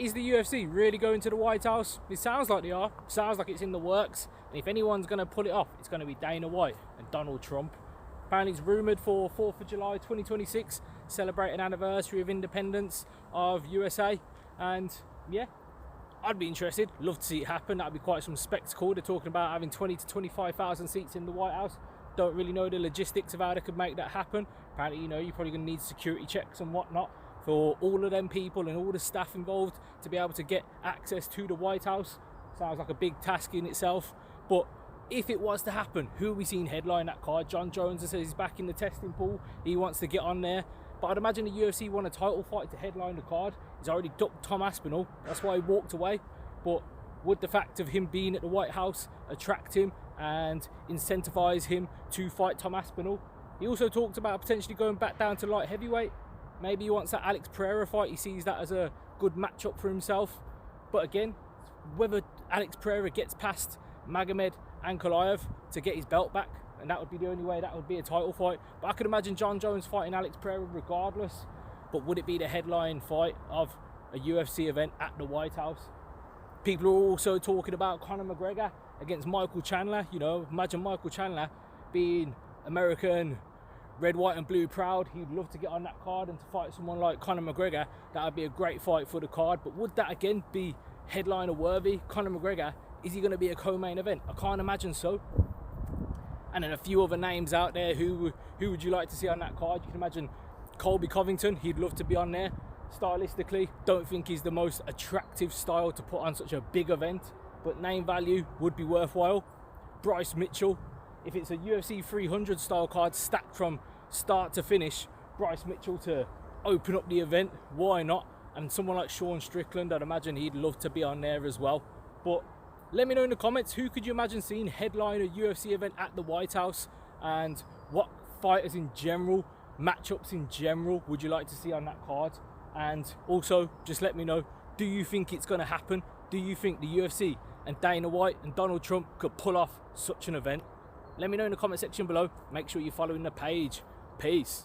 Is the UFC really going to the White House? It sounds like they are. It sounds like it's in the works. And if anyone's going to pull it off, it's going to be Dana White and Donald Trump. Apparently it's rumoured for 4th of July 2026, celebrate an anniversary of independence of USA. And yeah, I'd be interested. Love to see it happen. That'd be quite some spectacle. They're talking about having 20 to 25,000 seats in the White House. Don't really know the logistics of how they could make that happen. Apparently, you know, you're probably going to need security checks and whatnot for all of them people and all the staff involved to be able to get access to the White House. Sounds like a big task in itself. But if it was to happen, who are we seeing headline that card? John Jones says he's back in the testing pool. He wants to get on there. But I'd imagine the UFC won a title fight to headline the card. He's already ducked Tom Aspinall. That's why he walked away. But would the fact of him being at the White House attract him and incentivize him to fight Tom Aspinall? He also talked about potentially going back down to light heavyweight. Maybe he wants that Alex Pereira fight. He sees that as a good matchup for himself. But again, whether Alex Pereira gets past Magomed Ankalaev to get his belt back, and that would be the only way that would be a title fight. But I could imagine John Jones fighting Alex Pereira regardless. But would it be the headline fight of a UFC event at the White House? People are also talking about Conor McGregor against Michael Chandler. You know, imagine Michael Chandler being American, red, white and blue proud. He'd love to get on that card and to fight someone like Conor McGregor. That would be a great fight for the card. But would that again be headliner worthy? Conor McGregor, is he going to be a co-main event? I can't imagine so. And then a few other names out there. Who would you like to see on that card? You can imagine Colby Covington. He'd love to be on there. Stylistically, don't think he's the most attractive style to put on such a big event, but name value would be worthwhile. Bryce Mitchell, if it's a UFC 300 style card stacked from start to finish, Bryce Mitchell to open up the event, why not? And someone like Sean Strickland, I'd imagine he'd love to be on there as well. But let me know in the comments, who could you imagine seeing headline a UFC event at the White House, and what fighters in general, matchups in general, would you like to see on that card? And also, just let me know, do you think it's going to happen? Do you think the UFC and Dana White and Donald Trump could pull off such an event? Let me know in the comment section below. Make sure you're following the page. Peace.